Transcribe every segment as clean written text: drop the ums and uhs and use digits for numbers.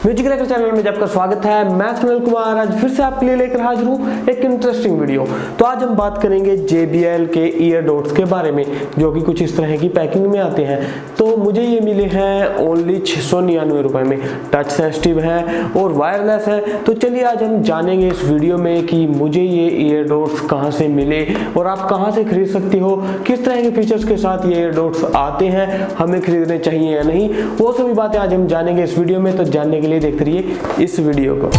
Music रेकर channel में आपका स्वागत है। मैं सुनील कुमार आज फिर से आपके लिए लेकर हाजिर हूँ एक इंटरेस्टिंग वीडियो। तो आज हम बात करेंगे JBL के ईयर डॉट्स के बारे में, जो कि कुछ इस तरह की पैकिंग में आते हैं। तो मुझे ये मिले हैं ओनली 699 रुपए में। टच सेंसिटिव है और वायरलेस है। तो चलिए आज हम जानेंगे इस वीडियो में कि मुझे ये ईयर डॉट्स कहाँ से मिले और आप कहाँ से खरीद सकती हो, किस तरह के फीचर्स के साथ ये ईयर डॉट्स आते हैं, हमें खरीदने चाहिए या नहीं, वो सभी बातें आज हम जानेंगे इस वीडियो में। तो जानने के लिए देखते रहिए इस वीडियो को।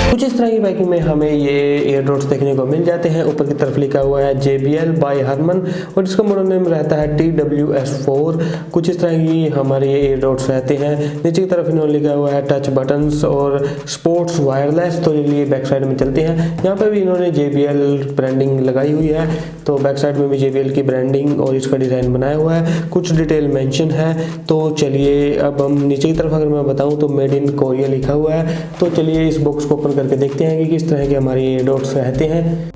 कुछ इस तरह की पैकिंग में हमें ये ईयर डॉट्स देखने को मिल जाते हैं। ऊपर की तरफ लिखा हुआ है JBL बाय हरमन और इसका मॉडल नेम रहता है TWS-4। कुछ इस तरह की हमारे ये ईयर डॉट्स रहते हैं। नीचे की तरफ इन्होंने लिखा हुआ है टच बटन्स और स्पोर्ट्स वायरलेस। तो चलिए बैक साइड में चलते हैं। यहाँ पे भी इन्होंने JBL ब्रांडिंग लगाई हुई है। तो बैक साइड में भी JBL की ब्रांडिंग और इसका डिज़ाइन बनाया हुआ है, कुछ डिटेल मेंशन है। तो चलिए अब हम नीचे की तरफ अगर मैं बताऊँ तो मेड इन कोरिया लिखा हुआ है। तो चलिए इस बॉक्स को ओपन करके देखते हैं कि किस तरह के हमारे ईयर डॉट्स रहते हैं।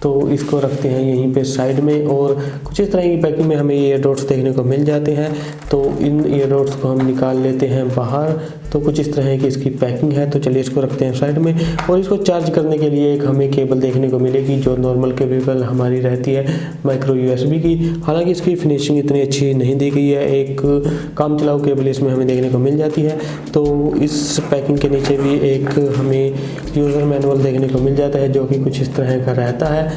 तो इसको रखते हैं यहीं पे साइड में और कुछ इस तरह की पैकिंग में हमें ईयर डॉट्स देखने को मिल जाते हैं। तो इन ईयर डॉट्स को हम निकाल लेते हैं बाहर। तो कुछ इस तरह की इसकी पैकिंग है। तो चलिए इसको रखते हैं साइड में और इसको चार्ज करने के लिए एक हमें केबल देखने को मिलेगी, जो नॉर्मल केबल हमारी रहती है माइक्रो USB की। हालांकि इसकी फिनिशिंग इतनी अच्छी नहीं दी गई है, एक काम चलाऊ केबल इसमें हमें देखने को मिल जाती है। तो इस पैकिंग के नीचे भी एक हमें यूज़र मैनुअल देखने को मिल जाता है, जो कि कुछ इस तरह का रहता है।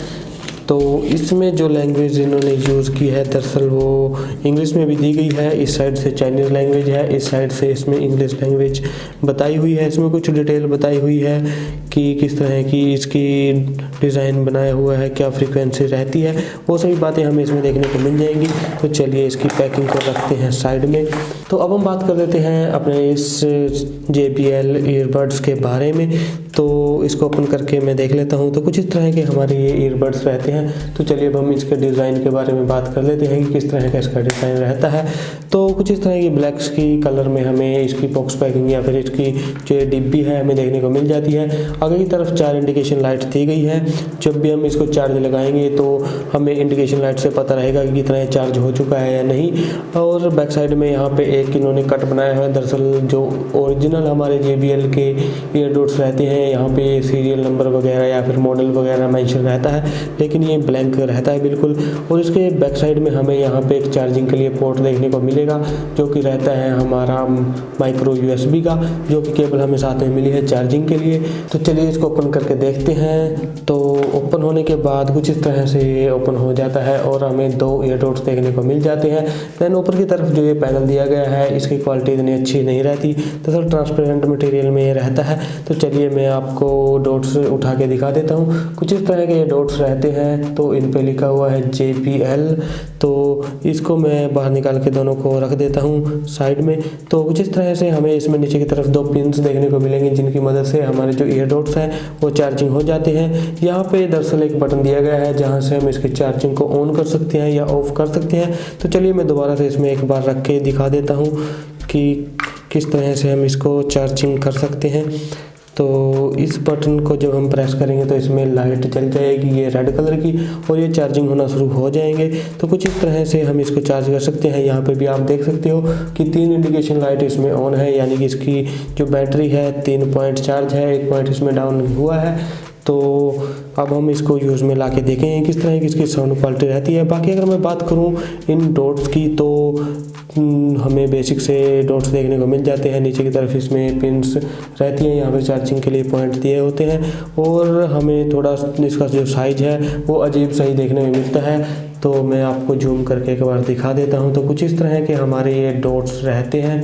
तो इसमें जो लैंग्वेज इन्होंने यूज़ की है दरअसल वो इंग्लिश में भी दी गई है। इस साइड से चाइनीज़ लैंग्वेज है, इस साइड से इसमें इंग्लिश लैंग्वेज बताई हुई है। इसमें कुछ डिटेल बताई हुई है कि किस तरह की इसकी डिज़ाइन बनाया हुआ है, क्या फ्रीक्वेंसी रहती है, वो सभी बातें हमें इसमें देखने को मिल जाएंगी। तो चलिए इसकी पैकिंग को रखते हैं साइड में। तो अब हम बात कर देते हैं अपने इस JBL ईयरबड्स के बारे में। तो इसको ओपन करके मैं देख लेता हूँ। तो कुछ इस तरह के हमारे ये ईयरबड्स रहते हैं। तो चलिए अब हम इसके डिज़ाइन के बारे में बात कर लेते हैं कि किस तरह का इसका डिज़ाइन रहता है। तो कुछ इस तरह की ब्लैक्स की कलर में हमें इसकी बॉक्स पैकिंग या फिर इसकी जो डिब्बी है हमें देखने को मिल जाती है। आगे की तरफ 4 इंडिकेशन लाइट दी गई है। जब भी हम इसको चार्ज लगाएंगे तो हमें इंडिकेशन लाइट से पता रहेगा कि कितना चार्ज हो चुका है या नहीं। और बैक साइड में यहाँ पे एक इन्होंने कट बनाया है। दरअसल जो ओरिजिनल हमारे JBL के ईयर डॉट्स रहते हैं, यहाँ पे सीरियल नंबर वगैरह या फिर मॉडल वगैरह मेंशन रहता है, लेकिन ये ब्लैंक रहता है बिल्कुल। और इसके बैक साइड में हमें यहाँ पे एक चार्जिंग के लिए पोर्ट देखने को मिलेगा, जो कि रहता है हमारा माइक्रो USB का, जो कि केबल हमें साथ में मिली है चार्जिंग के लिए। तो चलिए इसको ओपन करके देखते हैं। तो ओपन होने के बाद कुछ इस तरह से ये ओपन हो जाता है और हमें 2 ईयर डॉट्स देखने को मिल जाते हैं। दैन ऊपर की तरफ जो ये पैनल दिया गया है इसकी क्वालिटी इतनी अच्छी नहीं रहती, तो ट्रांसपेरेंट मटेरियल में ये रहता है। तो चलिए मैं आपको डॉट्स उठा के दिखा देता हूँ। कुछ इस तरह के ये डॉट्स रहते हैं। तो इन पे लिखा हुआ है JBL। तो इसको मैं बाहर निकाल के दोनों को रख देता हूँ साइड में। तो कुछ इस तरह से हमें इसमें नीचे की तरफ 2 पिन्स देखने को मिलेंगे, जिनकी मदद से हमारे जो ईयर डॉट्स हैं वो चार्जिंग हो जाते हैं। यहाँ पे दरअसल एक बटन दिया गया है जहाँ से हम इसकी चार्जिंग को ऑन कर सकते हैं या ऑफ कर सकते हैं। तो चलिए मैं दोबारा से इसमें एक बार रख के दिखा देता हूँ कि किस तरह से हम इसको चार्जिंग कर सकते हैं। तो इस बटन को जब हम प्रेस करेंगे तो इसमें लाइट जल जाएगी ये रेड कलर की और ये चार्जिंग होना शुरू हो जाएंगे। तो कुछ इस तरह से हम इसको चार्ज कर सकते हैं। यहाँ पे भी आप देख सकते हो कि 3 इंडिकेशन लाइट इसमें ऑन है, यानी कि इसकी जो बैटरी है 3 पॉइंट चार्ज है, 1 पॉइंट इसमें डाउन हुआ है। तो अब हम इसको यूज़ में ला के देखेंगे किस तरह की इसकी साउंड क्वालिटी रहती है। बाकी अगर मैं बात करूँ इन डॉट्स की तो हमें बेसिक से डॉट्स देखने को मिल जाते हैं। नीचे की तरफ इसमें पिन्स रहती हैं, यहाँ पे चार्जिंग के लिए पॉइंट दिए होते हैं और हमें थोड़ा इसका जो साइज़ है वो अजीब सही देखने में मिलता है। तो मैं आपको जूम करके एक बार दिखा देता हूँ। तो कुछ इस तरह के हमारे ये डॉट्स रहते हैं।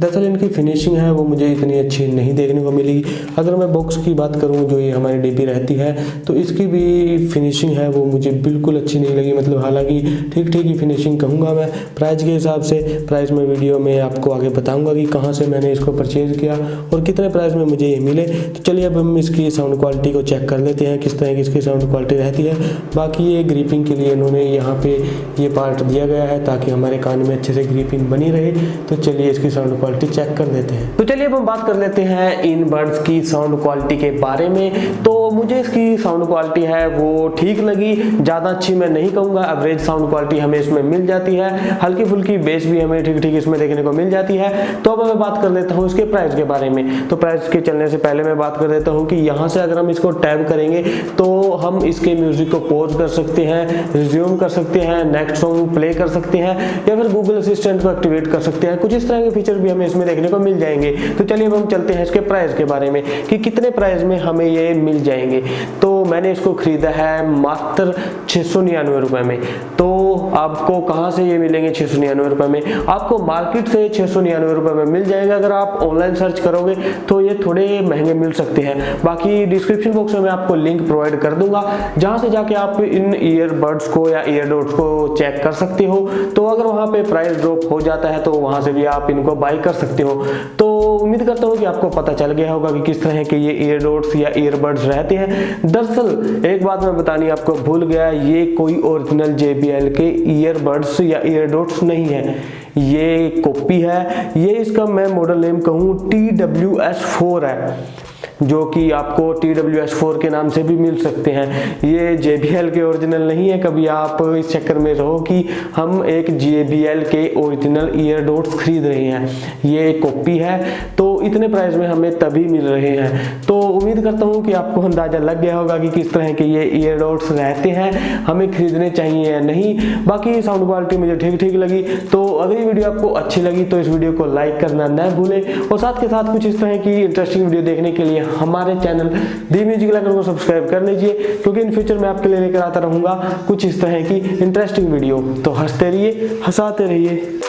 दरअसल इनकी फिनिशिंग है वो मुझे इतनी अच्छी नहीं देखने को मिली। अगर मैं बॉक्स की बात करूं जो ये हमारी डिब्बी रहती है तो इसकी भी फिनिशिंग है वो मुझे बिल्कुल अच्छी नहीं लगी। मतलब हालांकि ठीक ठीक ही फिनिशिंग कहूँगा मैं। प्राइस के हिसाब से प्राइस में वीडियो में आपको आगे बताऊँगा कि कहाँ से मैंने इसको परचेज़ किया और कितने प्राइस में मुझे ये मिले। तो चलिए अब हम इसकी साउंड क्वालिटी को चेक कर लेते हैं किस तरह की इसकी साउंड क्वालिटी रहती है। बाकी ये ग्रिपिंग के लिए इन्होंने यहाँ पे ये पार्ट दिया गया है ताकि हमारे कान में अच्छे से ग्रिपिंग बनी रहे। तो चलिए इसकी साउंड क्वालिटी चेक कर लेते हैं। तो चलिए अब हम बात कर लेते हैं इन बड्स की साउंड क्वालिटी के बारे में। तो मुझे इसकी साउंड क्वालिटी है वो ठीक लगी, ज़्यादा अच्छी मैं नहीं कहूँगा, एवरेज साउंड क्वालिटी हमें इसमें मिल जाती है, हल्की फुल्की बेस भी हमें ठीक ठीक इसमें देखने को मिल जाती है। तो अब मैं बात कर लेता हूँ इसके प्राइस के बारे में। तो प्राइस के चलने से पहले मैं बात कर देता हूँ कि यहाँ से अगर हम इसको टैब करेंगे तो हम इसके म्यूजिक को पॉज कर सकते हैं, रिज्यूम कर सकते हैं, नेक्स्ट सॉन्ग प्ले कर सकते हैं, या फिर गूगल असिस्टेंट को एक्टिवेट कर सकते हैं। कुछ इस तरह के फीचर भी हमें इसमें देखने को मिल जाएंगे। तो चलिए अब हम चलते हैं इसके प्राइस के बारे में कि कितने प्राइस में हमें ये मिल जाएंगे। तो मैंने इसको खरीदा है मात्र 699 रुपए में। तो आपको कहाँ से ये मिलेंगे 699 रुपए में? आपको मार्केट से 699 रुपए में मिल जाएगा। अगर आप ऑनलाइन सर्च करोगे तो ये थोड़े महंगे मिल सकते हैं। बाकी डिस्क्रिप्शन बॉक्स में मैं आपको लिंक प्रोवाइड कर दूंगा, जहां से जाके आप इन ईयरबड्स को या ईयरडॉट्स को चेक कर सकते हो। तो अगर वहां पे प्राइस ड्रॉप हो जाता है तो वहां से भी आप इनको बाय कर सकते हो। तो उम्मीद करता हूँ कि आपको पता चल गया होगा कि किस तरह के ये ईयरडॉट्स या ईयरबड्स रहते हैं। दरअसल एक बात मैं बतानी आपको भूल गया, ये कोई ओरिजिनल JBL के ईयरबड्स या ईयरडॉट्स नहीं है, ये कॉपी है। ये इसका मैं मॉडल नेम कहूँ TWS-4 है, जो कि आपको TWS-4 के नाम से भी मिल सकते हैं। ये JBL के ओरिजिनल नहीं है। कभी आप इस चक्कर में रहो कि हम एक JBL के ओरिजिनल ईयरडॉट्स खरीद रहे हैं, ये कॉपी है। तो इतने प्राइस में हमें तभी मिल रहे हैं। तो उम्मीद करता हूँ कि आपको अंदाजा लग गया होगा कि किस तरह के ये ईयरडॉट्स रहते हैं, हमें खरीदने चाहिए या नहीं। बाकी साउंड क्वालिटी मुझे ठीक ठीक लगी। तो अगर ये वीडियो आपको अच्छी लगी तो इस वीडियो को लाइक करना न भूलें, और साथ के साथ कुछ इस तरह की इंटरेस्टिंग वीडियो देखने के लिए हमारे चैनल दी म्यूजिक लवर को सब्सक्राइब कर लीजिए, क्योंकि इन फ्यूचर में आपके लिए लेकर आता रहूंगा कुछ इस तरह की इंटरेस्टिंग वीडियो। तो हंसते रहिए, हंसाते रहिए।